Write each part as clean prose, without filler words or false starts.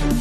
Pope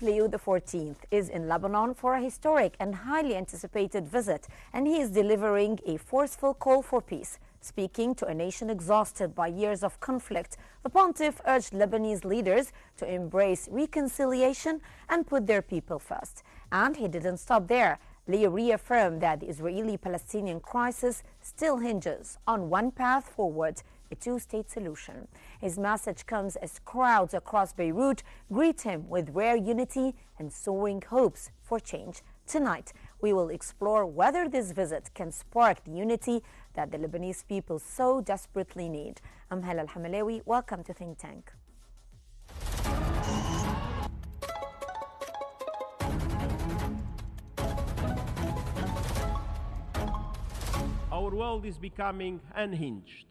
Leo XIV is in Lebanon for a historic and highly anticipated visit, and he is delivering a forceful call for peace. Speaking to a nation exhausted by years of conflict, the pontiff urged Lebanese leaders to embrace reconciliation and put their people first. And he didn't stop there. Leo reaffirmed that the Israeli-Palestinian crisis still hinges on one path forward: a two-state solution. His message comes as crowds across Beirut greet him with rare unity and soaring hopes for change. Tonight, we will explore whether this visit can spark the unity that the Lebanese people so desperately need. I'm Hala Al-Hamalawi. Welcome to Think Tank. Our world is becoming unhinged.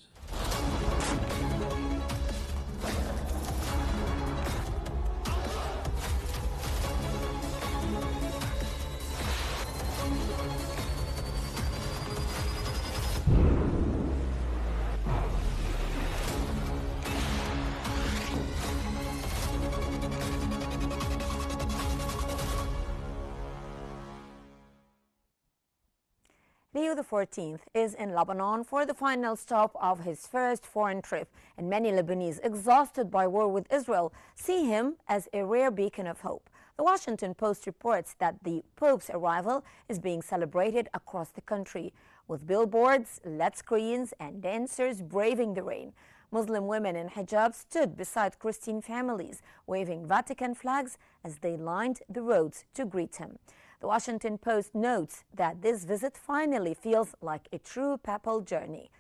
Leo XIV is in Lebanon for the final stop of his first foreign trip, and many Lebanese, exhausted by war with Israel, see him as a rare beacon of hope. The Washington Post reports that the Pope's arrival is being celebrated across the country, with billboards, LED screens, and dancers braving the rain. Muslim women in hijab stood beside Christian families, waving Vatican flags as they lined the roads to greet him. The Washington Post notes that this visit finally feels like a true papal journey.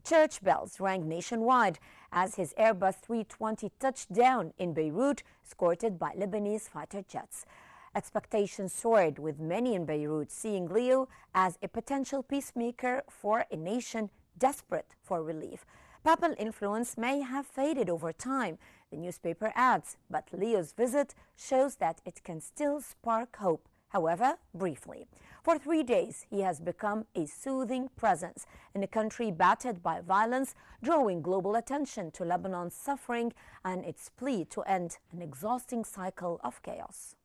Church bells rang nationwide as his Airbus 320 touched down in Beirut, escorted by Lebanese fighter jets. Expectations soared, with many in Beirut seeing Leo as a potential peacemaker for a nation desperate for relief. Papal influence may have faded over time, the newspaper adds, but Leo's visit shows that it can still spark hope. However, briefly. For 3 days, he has become a soothing presence in a country battered by violence, drawing global attention to Lebanon's suffering and its plea to end an exhausting cycle of chaos.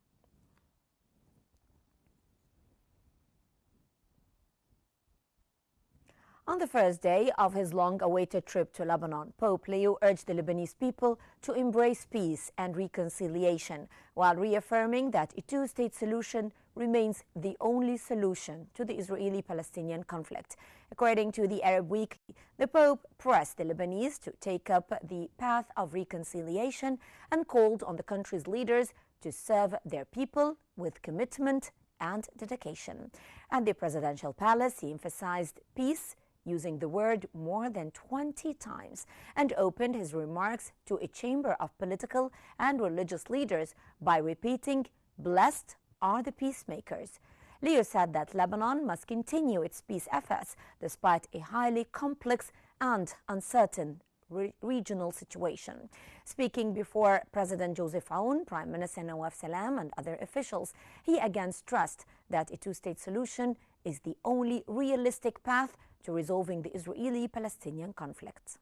On the first day of his long-awaited trip to Lebanon, Pope Leo urged the Lebanese people to embrace peace and reconciliation, while reaffirming that a two-state solution remains the only solution to the Israeli-Palestinian conflict. According to the Arab Weekly, the Pope pressed the Lebanese to take up the path of reconciliation and called on the country's leaders to serve their people with commitment and dedication. At the presidential palace, he emphasized peace, using the word more than 20 times, and opened his remarks to a chamber of political and religious leaders by repeating, "Blessed are the peacemakers." Leo said that Lebanon must continue its peace efforts despite a highly complex and uncertain regional situation. Speaking before President Joseph Aoun, Prime Minister Nawaf Salam, and other officials, he again stressed that a two-state solution is the only realistic path to resolving the Israeli-Palestinian conflict.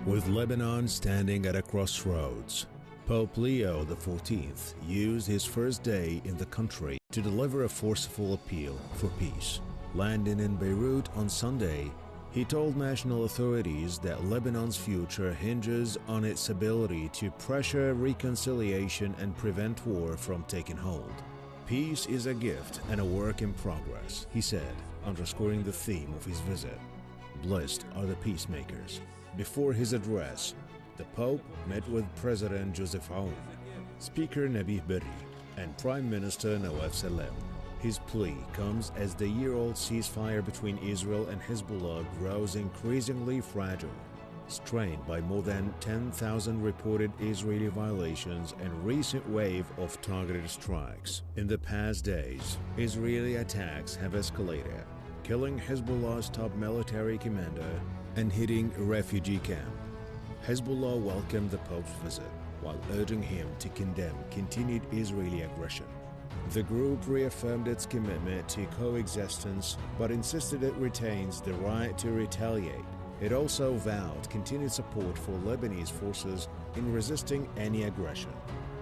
With Lebanon standing at a crossroads, Pope Leo XIV used his first day in the country to deliver a forceful appeal for peace. Landing in Beirut on Sunday, he told national authorities that Lebanon's future hinges on its ability to pressure reconciliation and prevent war from taking hold. Peace is a gift and a work in progress, he said, underscoring the theme of his visit. Blessed are the peacemakers. Before his address, the Pope met with President Joseph Aoun, Speaker Nabih Berri, and Prime Minister Nawaf Salam. His plea comes as the year-old ceasefire between Israel and Hezbollah grows increasingly fragile, strained by more than 10,000 reported Israeli violations and recent wave of targeted strikes. In the past days, Israeli attacks have escalated, killing Hezbollah's top military commander and hitting a refugee camp. Hezbollah welcomed the Pope's visit while urging him to condemn continued Israeli aggression. The group reaffirmed its commitment to coexistence but insisted it retains the right to retaliate. It also vowed continued support for Lebanese forces in resisting any aggression.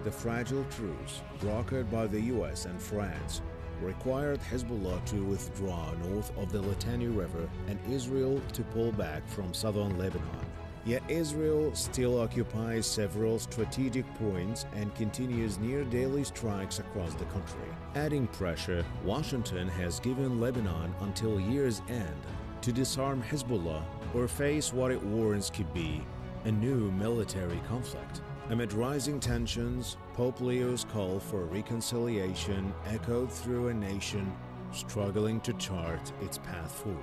The fragile truce, brokered by the US and France, required Hezbollah to withdraw north of the Litani River and Israel to pull back from southern Lebanon. Yet Israel still occupies several strategic points and continues near-daily strikes across the country. Adding pressure, Washington has given Lebanon until year's end to disarm Hezbollah or face what it warns could be a new military conflict. Amid rising tensions, Pope Leo's call for reconciliation echoed through a nation struggling to chart its path forward.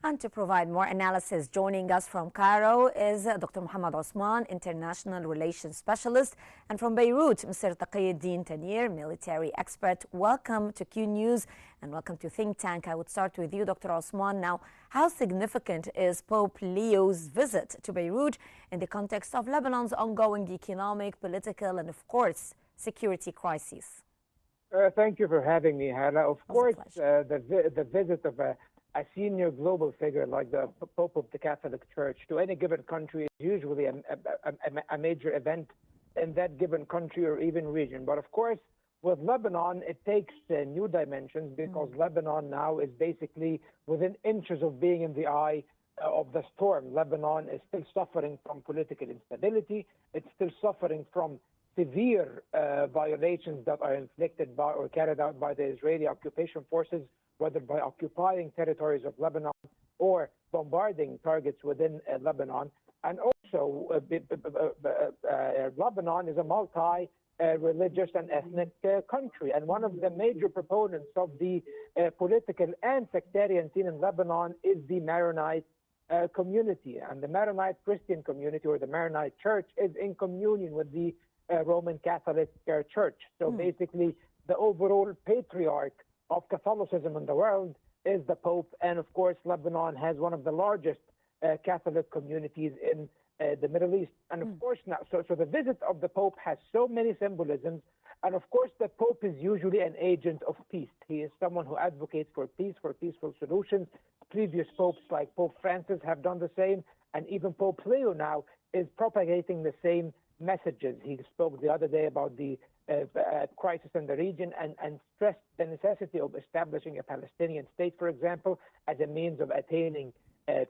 And to provide more analysis, joining us from Cairo is Dr. Mohammed Osman, International Relations Specialist, and from Beirut, Mr. Taqiyuddin Tanir, military expert. Welcome to Q News and welcome to Think Tank. I would start with you, Dr. Osman. Now, how significant is Pope Leo's visit to Beirut in the context of Lebanon's ongoing economic, political, and, of course, security crises? Thank you for having me, Hala. Of course, the visit of a senior global figure like the Pope of the Catholic Church to any given country is usually a major event in that given country or even region. But of course, with Lebanon, it takes new dimensions because Lebanon now is basically within inches of being in the eye of the storm. Lebanon is still suffering from political instability. It's still suffering from severe violations that are inflicted by or carried out by the Israeli occupation forces, whether by occupying territories of Lebanon or bombarding targets within Lebanon. And also, Lebanon is a multi-religious and ethnic country. And one of the major proponents of the political and sectarian scene in Lebanon is the Maronite community. And the Maronite Christian community, or the Maronite Church, is in communion with the Roman Catholic Church. So basically, the overall patriarch of Catholicism in the world is the Pope, and of course Lebanon has one of the largest Catholic communities in the Middle East. And of course now, so the visit of the Pope has so many symbolisms, and of course the Pope is usually an agent of peace. He is someone who advocates for peace, for peaceful solutions. Previous popes like Pope Francis have done the same, and even Pope Leo now is propagating the same messages. He spoke the other day about the crisis in the region and stressed the necessity of establishing a Palestinian state, for example, as a means of attaining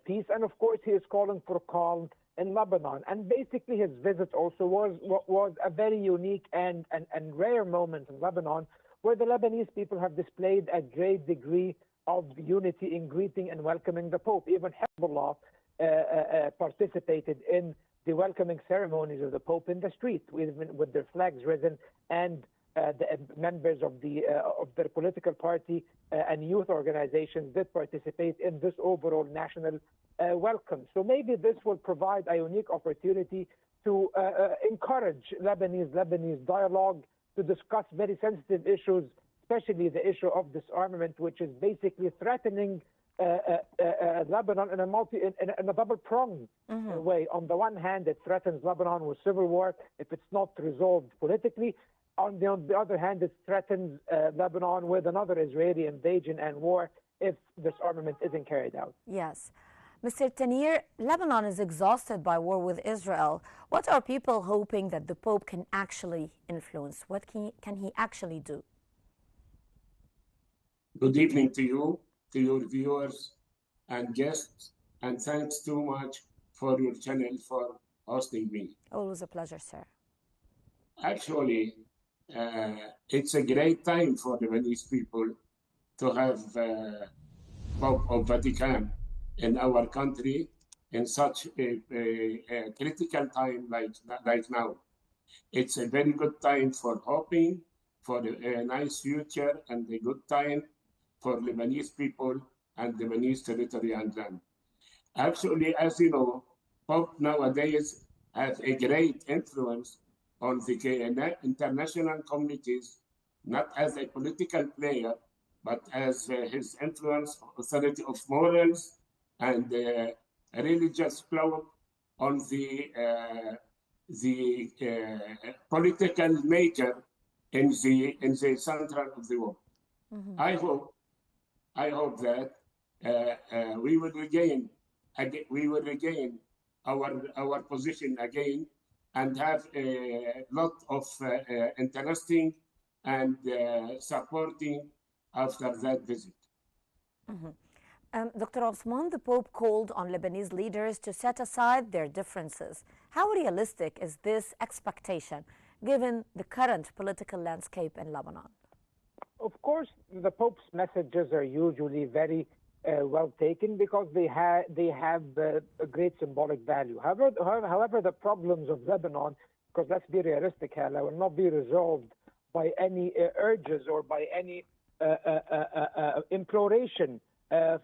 peace. And of course, he is calling for calm in Lebanon. And basically, his visit also was a very unique and rare moment in Lebanon, where the Lebanese people have displayed a great degree of unity in greeting and welcoming the Pope. Even Hezbollah participated in the welcoming ceremonies of the Pope in the street, with their flags risen, and the members of their political party and youth organizations did participate in this overall national welcome. So maybe this will provide a unique opportunity to encourage Lebanese dialogue, to discuss very sensitive issues, especially the issue of disarmament, which is basically threatening Lebanon in a double-pronged way. On the one hand, it threatens Lebanon with civil war if it's not resolved politically. On the other hand, it threatens Lebanon with another Israeli invasion and war if disarmament isn't carried out. Yes. Mr. Tanir, Lebanon is exhausted by war with Israel. What are people hoping that the Pope can actually influence? What can he actually do? Good evening to you, to your viewers and guests, and thanks too much for your channel for hosting me. Always a pleasure, sir. Actually, it's a great time for the Lebanese people to have Pope of Vatican in our country in such a critical time like now. It's a very good time for hoping for a nice future and a good time for Lebanese people and Lebanese territory and land. Actually, as you know, Pope nowadays has a great influence on the international communities not as a political player, but as his influence, authority of morals, and religious clout on the political maker in the center of the world. Mm-hmm. I hope that we will regain our position again and have a lot of interesting and supporting after that visit. Mm-hmm. Dr. Osman, the Pope called on Lebanese leaders to set aside their differences. How realistic is this expectation given the current political landscape in Lebanon? Of course, the Pope's messages are usually very well taken because they have a great symbolic value. However, the problems of Lebanon, because let's be realistic, Hala, will not be resolved by any urges or by any imploration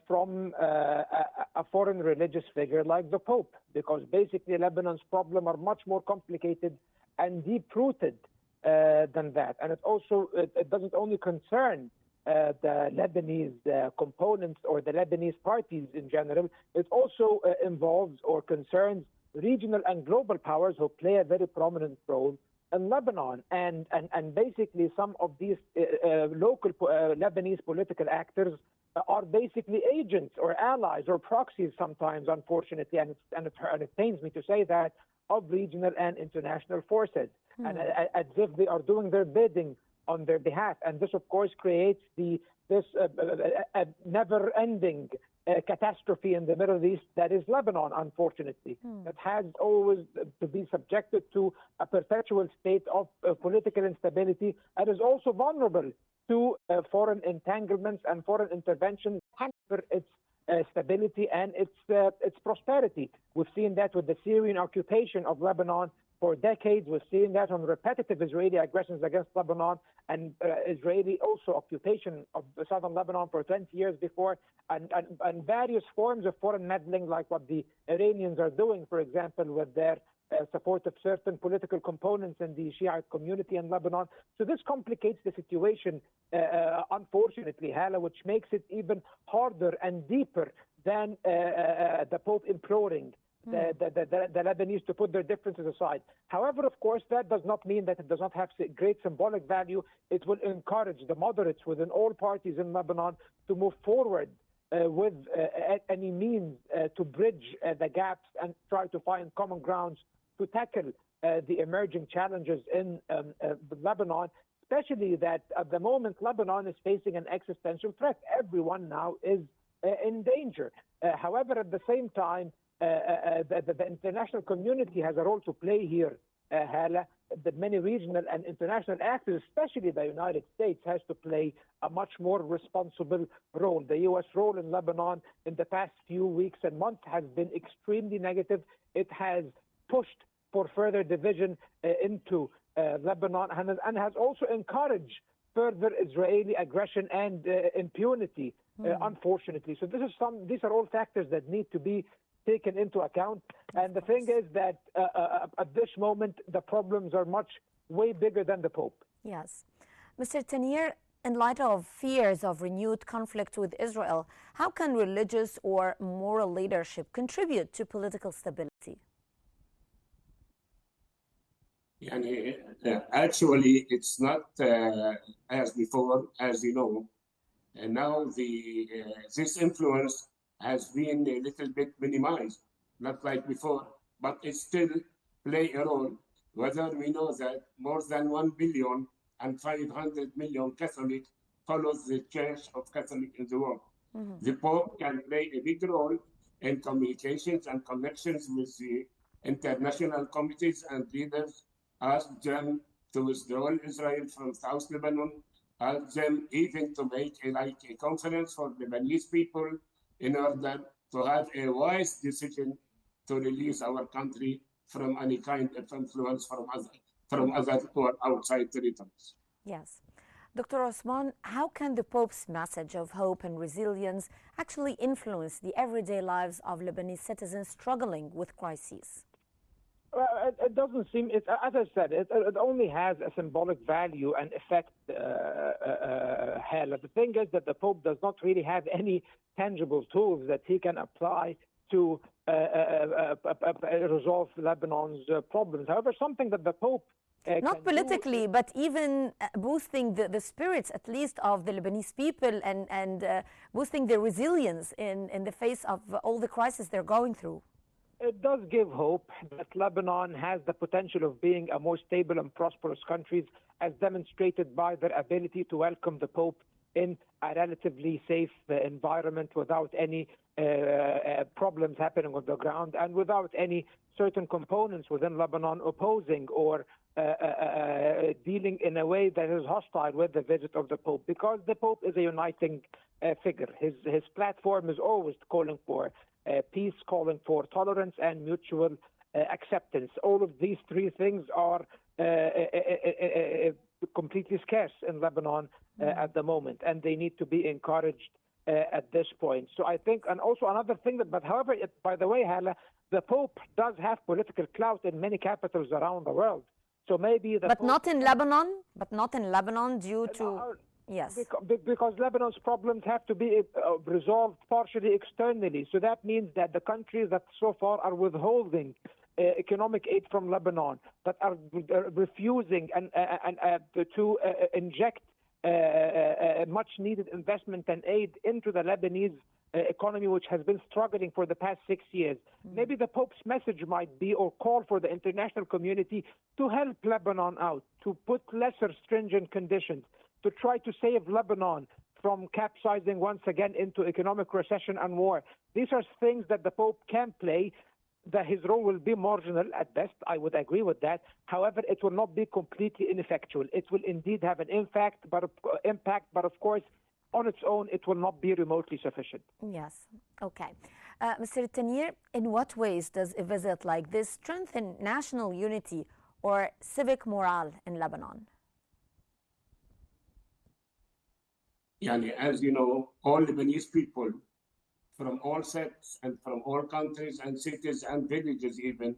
from a foreign religious figure like the Pope, because basically Lebanon's problems are much more complicated and deep-rooted than that. And it doesn't only concern the Lebanese components or the Lebanese parties in general. It also involves or concerns regional and global powers who play a very prominent role in Lebanon. And basically some of these local Lebanese political actors are basically agents or allies or proxies sometimes, unfortunately, and it pains me to say that, of regional and international forces, and as if they are doing their bidding on their behalf. And this, of course, creates this never-ending catastrophe in the Middle East that is Lebanon, unfortunately, that has always to be subjected to a perpetual state of political instability and is also vulnerable to foreign entanglements and foreign interventions hamper its stability and its prosperity. We've seen that with the Syrian occupation of Lebanon for decades. We've seen that on repetitive Israeli aggressions against Lebanon and Israeli also occupation of southern Lebanon for 20 years before, and various forms of foreign meddling like what the Iranians are doing, for example, with their support of certain political components in the Shiite community in Lebanon. So this complicates the situation, unfortunately, Hala, which makes it even harder and deeper than the Pope imploring the Lebanese to put their differences aside. However, of course, that does not mean that it does not have great symbolic value. It will encourage the moderates within all parties in Lebanon to move forward with any means to bridge the gaps and try to find common grounds to tackle the emerging challenges in Lebanon, especially that at the moment Lebanon is facing an existential threat. Everyone now is in danger. However, at the same time, the international community has a role to play here, Hala. The many regional and international actors, especially the United States, has to play a much more responsible role. The U.S. role in Lebanon in the past few weeks and months has been extremely negative. It has pushed for further division into Lebanon and has also encouraged further Israeli aggression and impunity, unfortunately. So these are all factors that need to be taken into account. And the thing is that at this moment, the problems are way bigger than the Pope. Yes. Mr. Tanier, in light of fears of renewed conflict with Israel, how can religious or moral leadership contribute to political stability? Actually, it's not as before, as you know. And now this influence has been a little bit minimized, not like before, but it still play a role, whether we know that more than 1,500,000,000 Catholic follows the Church of Catholic in the world. The Pope can play a big role in communications and connections with the international committees and leaders, ask them to withdraw Israel from South Lebanon, ask them even to make a conference for Lebanese people in order to have a wise decision to release our country from any kind of influence from other or outside territories. Yes. Dr. Osman, how can the Pope's message of hope and resilience actually influence the everyday lives of Lebanese citizens struggling with crises? It doesn't seem, as I said, it only has a symbolic value and effect, Hala. The thing is that the Pope does not really have any tangible tools that he can apply to resolve Lebanon's problems. However, something that the Pope not politically, but even boosting the spirits, at least, of the Lebanese people and boosting their resilience in the face of all the crisis they're going through. It does give hope that Lebanon has the potential of being a more stable and prosperous country, as demonstrated by their ability to welcome the Pope in a relatively safe environment without any problems happening on the ground and without any certain components within Lebanon opposing or dealing in a way that is hostile with the visit of the Pope, because the Pope is a uniting figure. His platform is always calling for peace, calling for tolerance and mutual acceptance. All of these three things are completely scarce in Lebanon at the moment, and they need to be encouraged at this point. So I think, and also another thing that, but however, by the way, Hala, the Pope does have political clout in many capitals around the world. So maybe the But Pope, not in Lebanon. But not in Lebanon due to yes. Because Lebanon's problems have to be resolved partially externally. So that means that the countries that so far are withholding economic aid from Lebanon, that are refusing to inject much needed investment and aid into the Lebanese economy, which has been struggling for the past 6 years. Maybe the Pope's message might be, or call for the international community to help Lebanon out, to put lesser stringent conditions, to try to save Lebanon from capsizing once again into economic recession and war. These are things that the Pope can play, that his role will be marginal at best. I would agree with that. However, it will not be completely ineffectual. It will indeed have an impact, but of course, on its own, it will not be remotely sufficient. Yes. Okay. Mr. Tanir, in what ways does a visit like this strengthen national unity or civic morale in Lebanon? Yani, as you know, all Lebanese people from all sects and from all countries and cities and villages even,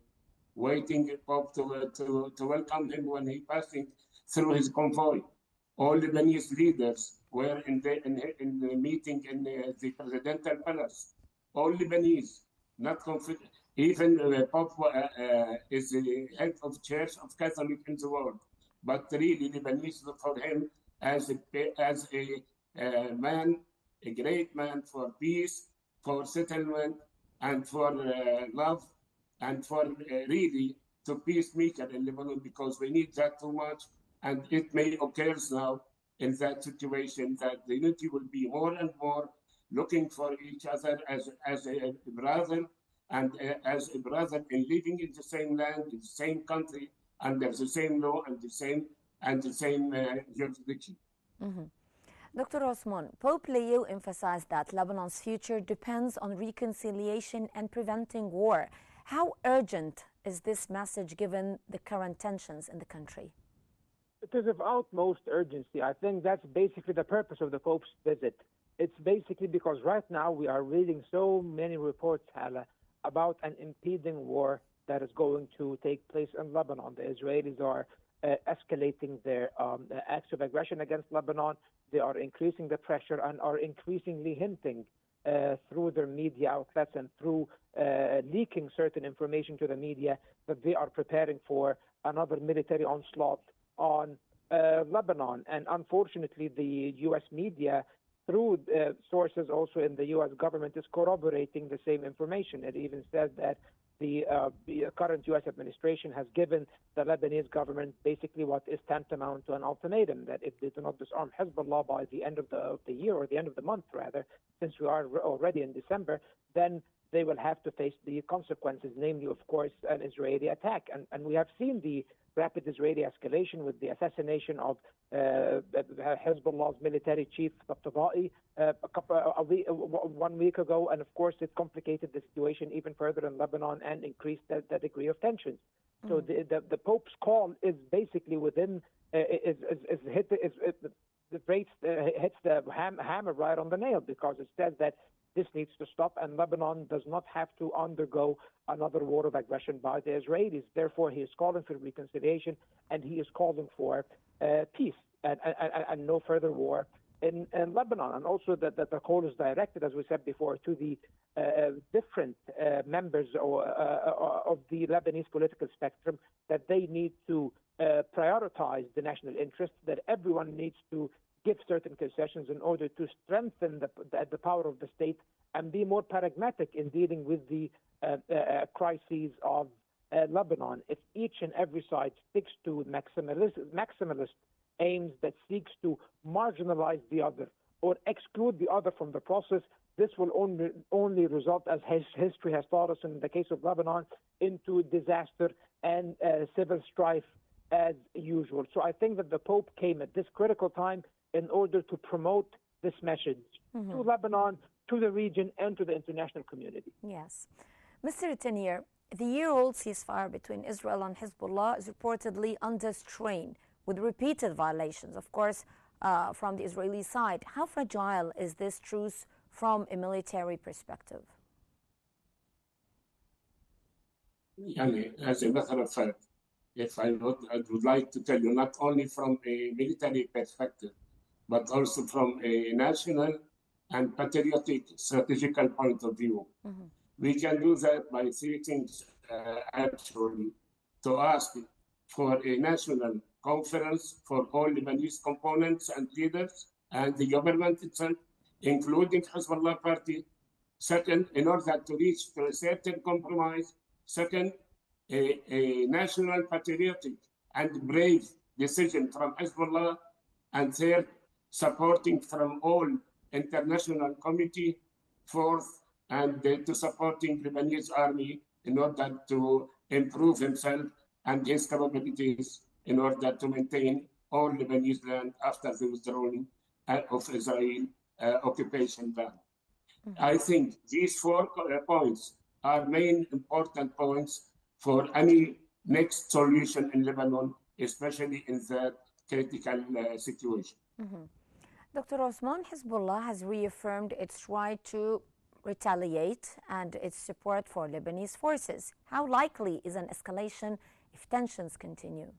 waiting Pope to welcome him when he passing through his convoy. All Lebanese leaders were in the meeting in the presidential palace. All Lebanese, not confident. Even Pope is the head of Church of Catholic in the world, but really Lebanese look for him as a man, a great man for peace, for settlement, and for love, and for really to peacemaker in Lebanon, because we need that too much. And it may occur now in that situation that the unity will be more and more looking for each other as a brother, and as a brother in living in the same land, in the same country, under the same law and the same jurisdiction. Mm-hmm. Dr. Osman, Pope Leo emphasized that Lebanon's future depends on reconciliation and preventing war. How urgent is this message given the current tensions in the country? It is of utmost urgency. I think that's basically the purpose of the Pope's visit. It's basically because right now we are reading so many reports, Hala, about an impending war that is going to take place in Lebanon. The Israelis are escalating their acts of aggression against Lebanon. They are increasing the pressure and are increasingly hinting through their media outlets and through leaking certain information to the media that they are preparing for another military onslaught on Lebanon. And unfortunately, the U.S. media, through sources also in the U.S. government, is corroborating the same information. It even says that the current U.S. administration has given the Lebanese government basically what is tantamount to an ultimatum, that if they do not disarm Hezbollah by the end of the year, or the end of the month rather, since we are already in December, then they will have to face the consequences, namely, of course, an Israeli attack. And we have seen the rapid Israeli escalation with the assassination of Hezbollah's military chief, Tabtabai, 1 week ago. And of course, it complicated the situation even further in Lebanon and increased the degree of tensions. So the Pope's call is basically within, hits the hammer right on the nail, because it says that This needs to stop, and Lebanon does not have to undergo another war of aggression by the Israelis. Therefore, he is calling for reconciliation, and he is calling for peace and no further war in Lebanon. And also that the call is directed, as we said before, to the different members of the Lebanese political spectrum, that they need to prioritize the national interest, that everyone needs to give certain concessions in order to strengthen the power of the state and be more pragmatic in dealing with the crises of Lebanon. If each and every side sticks to maximalist aims that seeks to marginalize the other or exclude the other from the process, this will only result, as history has taught us in the case of Lebanon, into disaster and civil strife as usual. So I think that the Pope came at this critical time in order to promote this message to Lebanon, to the region, and to the international community. Yes. Mr. Tanier, the year-old ceasefire between Israel and Hezbollah is reportedly under strain, with repeated violations, of course, from the Israeli side. How fragile is this truce from a military perspective? As a matter of fact, I would like to tell you, not only from a military perspective, but also from a national and patriotic strategical point of view. We can do that by three things, actually: to ask for a national conference for all Lebanese components and leaders and the government itself, including Hezbollah party. Second, in order to reach to a certain compromise. Second, a national patriotic and brave decision from Hezbollah. And third, supporting from all international community. Fourth, and to supporting Lebanese army in order to improve himself and his capabilities in order to maintain all Lebanese land after the withdrawal of Israel occupation land. I think these 4 points are main important points for any next solution in Lebanon, especially in that critical situation. Dr. Osman, Hezbollah has reaffirmed its right to retaliate and its support for Lebanese forces. How likely is an escalation if tensions continue?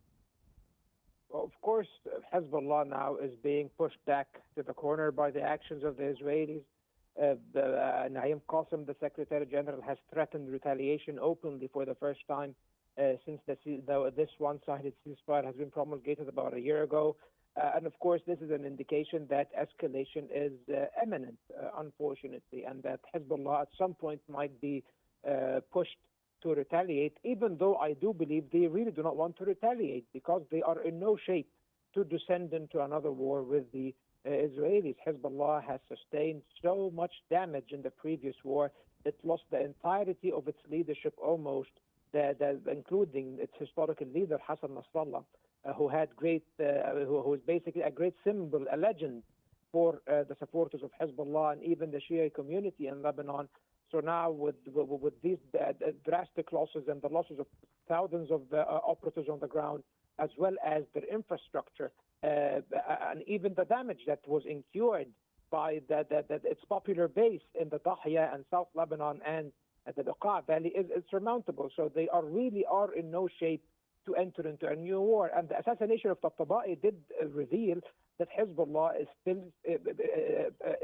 Well, of course, Hezbollah now is being pushed back to the corner by the actions of the Israelis. Naim Qassem, the Secretary General, has threatened retaliation openly for the first time since this one-sided ceasefire has been promulgated about a year ago. And of course, this is an indication that escalation is imminent, unfortunately, and that Hezbollah at some point might be pushed to retaliate, even though I do believe they really do not want to retaliate, because they are in no shape to descend into another war with the Israelis. Hezbollah has sustained so much damage in the previous war. It lost the entirety of its leadership almost, including its historical leader, Hassan Nasrallah, who was basically a great symbol, a legend for the supporters of Hezbollah and even the Shia community in Lebanon. So now with these drastic losses and the losses of thousands of operatives on the ground, as well as their infrastructure, and even the damage that was incurred by its popular base in the Dahya and South Lebanon and the Beqa Valley is surmountable. So they really are in no shape to enter into a new war. And the assassination of Tabatabai did reveal that Hezbollah is still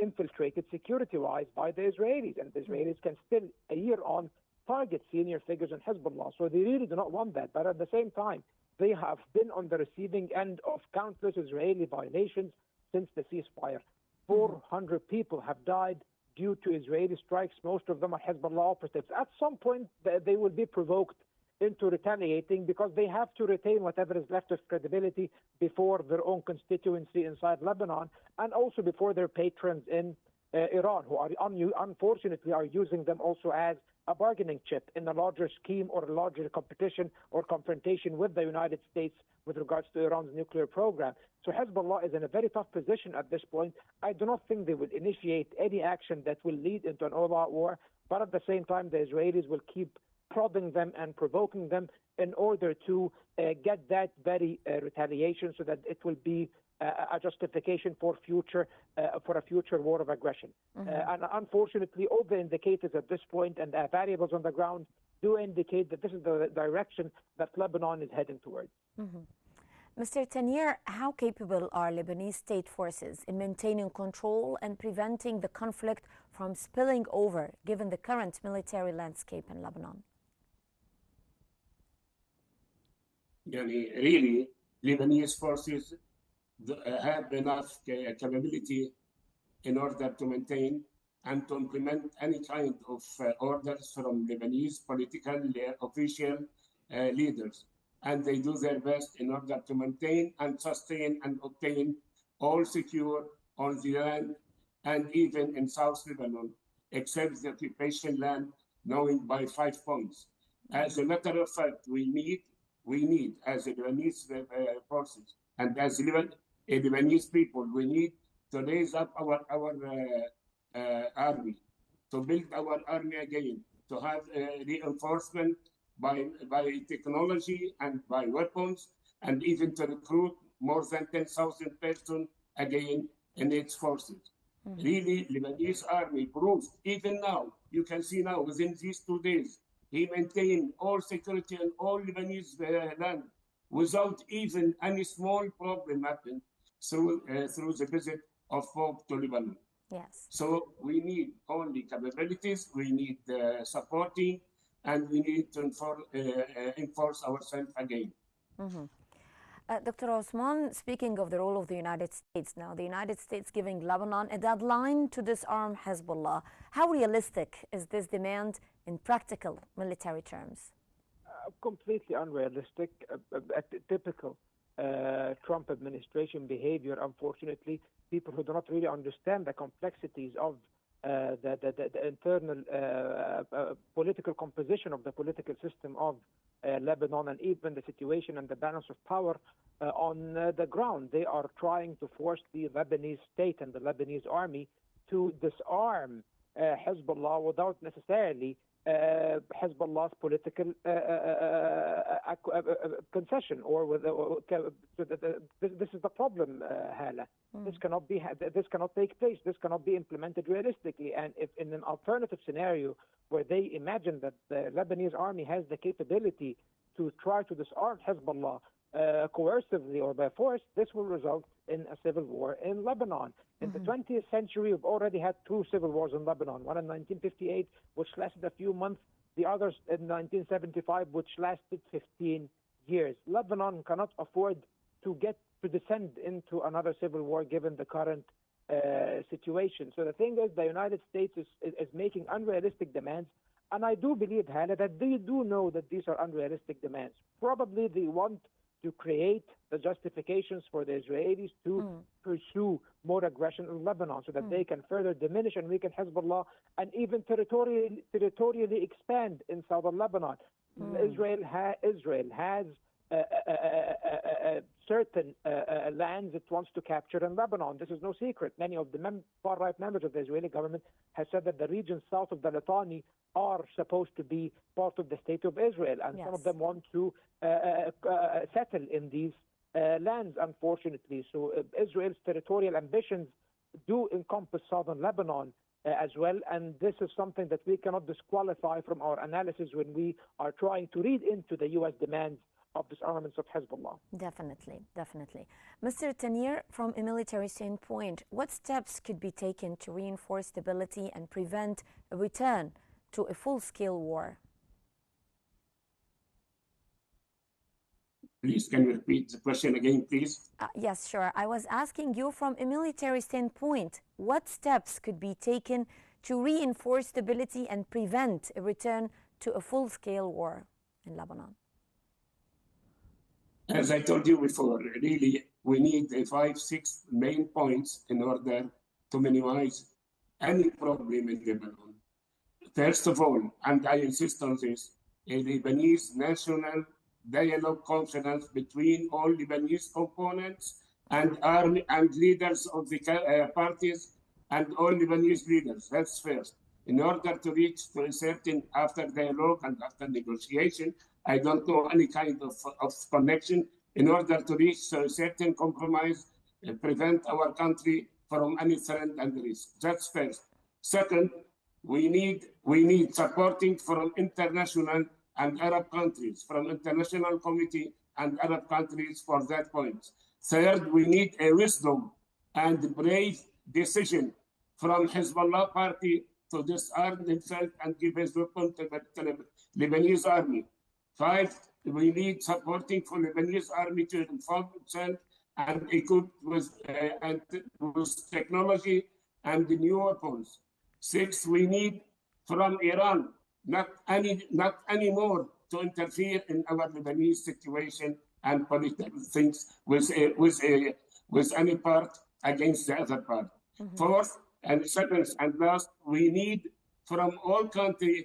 infiltrated security-wise by the Israelis, and the Israelis can still, a year on, target senior figures in Hezbollah. So they really do not want that. But at the same time, they have been on the receiving end of countless Israeli violations since the ceasefire. 400 people have died due to Israeli strikes. Most of them are Hezbollah operatives. At some point, they will be provoked into retaliating because they have to retain whatever is left of credibility before their own constituency inside Lebanon, and also before their patrons in Iran, who are unfortunately are using them also as a bargaining chip in a larger scheme or a larger competition or confrontation with the United States with regards to Iran's nuclear program. So Hezbollah is in a very tough position at this point. I do not think they will initiate any action that will lead into an all-out war, but at the same time, the Israelis will keep prodding them and provoking them in order to get that very retaliation, so that it will be a justification for a future war of aggression. And unfortunately, all the indicators at this point and the variables on the ground do indicate that this is the direction that Lebanon is heading towards. Mr. Tanier, how capable are Lebanese state forces in maintaining control and preventing the conflict from spilling over, given the current military landscape in Lebanon? Really, Lebanese forces have enough capability in order to maintain and to implement any kind of orders from Lebanese political official leaders. And they do their best in order to maintain and sustain and obtain all secure on the land and even in South Lebanon, except the occupation land, knowing by 5 points. As a matter of fact, we need as a Lebanese forces and as Lebanese people, we need to raise up our army, to build our army again, to have reinforcement by technology and by weapons, and even to recruit more than 10,000 persons again in its forces. Really, Lebanese army proves, even now, you can see now, within these 2 days, he maintained all security in all Lebanese land without even any small problem happen through the visit of Pope to Lebanon. Yes. So we need only capabilities, we need supporting, and we need to enforce ourselves again. Dr. Osman, speaking of the role of the United States now, the United States giving Lebanon a deadline to disarm Hezbollah. How realistic is this demand in practical military terms? Completely unrealistic, typical Trump administration behavior, unfortunately. People who do not really understand the complexities of the internal political composition of the political system of Lebanon, and even the situation and the balance of power on the ground. They are trying to force the Lebanese state and the Lebanese army to disarm Hezbollah without necessarily Hezbollah's political concession, or this is the problem, Hala. This cannot take place. This cannot be implemented realistically. And if in an alternative scenario where they imagine that the Lebanese army has the capability to try to disarm Hezbollah coercively or by force, this will result in a civil war in Lebanon. In the 20th century, we've already had 2 civil wars in Lebanon, one in 1958, which lasted a few months, the others in 1975, which lasted 15 years. Lebanon cannot afford to descend into another civil war given the current situation. So the thing is, the United States is making unrealistic demands, and I do believe, Hala, that they do know that these are unrealistic demands. Probably they want to create the justifications for the Israelis to pursue more aggression in Lebanon so that they can further diminish and weaken Hezbollah and even territorially expand in southern Lebanon. Israel has certain lands it wants to capture in Lebanon. This is no secret. Many of the far-right members of the Israeli government have said that the regions south of the Litani are supposed to be part of the state of Israel, and some of them want to settle in these lands, unfortunately. So Israel's territorial ambitions do encompass southern Lebanon as well, and this is something that we cannot disqualify from our analysis when we are trying to read into the U.S. demands of disarmaments of Hezbollah. Definitely. Mr. Tanier, from a military standpoint, what steps could be taken to reinforce stability and prevent a return to a full-scale war? Please, can you repeat the question again, please? Yes, sure. I was asking you from a military standpoint, what steps could be taken to reinforce stability and prevent a return to a full-scale war in Lebanon? As I told you before, really, we need 5-6 main points in order to minimize any problem in Lebanon. First of all, and I insist on this, a Lebanese national dialogue conference between all Lebanese components and army and leaders of the parties and all Lebanese leaders. That's first. In order to reach to a certain, after dialogue and after negotiation, I don't know any kind of connection, in order to reach a certain compromise prevent our country from any threat and risk. That's first. Second, we need supporting from international and Arab countries, from international committee and Arab countries for that point. Third, we need a wisdom and brave decision from Hezbollah party to disarm himself and give his weapon to the Lebanese army. Five, we need supporting for Lebanese army to inform itself and equipped with technology and the new weapons. Six, we need from Iran not anymore to interfere in our Lebanese situation and political things with any part against the other part. Fourth and seventh and last, we need from all countries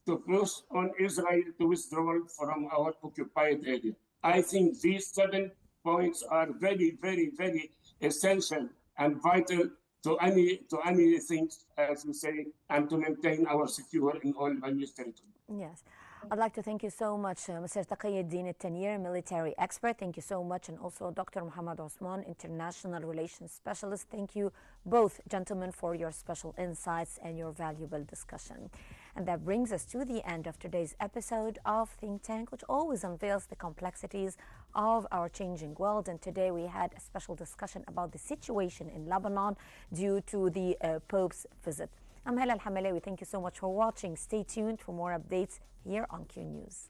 to push on Israel to withdraw from our occupied area. I think these 7 points are very, very, very essential and vital to any things, as we say, and to maintain our secure in all Lebanese territory. Yes. I'd like to thank you so much, Mr. Taqiyuddin Tanir, military expert. Thank you so much. And also Dr. Muhammad Osman, international relations specialist. Thank you both, gentlemen, for your special insights and your valuable discussion. And that brings us to the end of today's episode of Think Tank, which always unveils the complexities of our changing world. And today we had a special discussion about the situation in Lebanon due to the Pope's visit. I'm Hala Al-Hamalawi. Thank you so much for watching. Stay tuned for more updates here on Q News.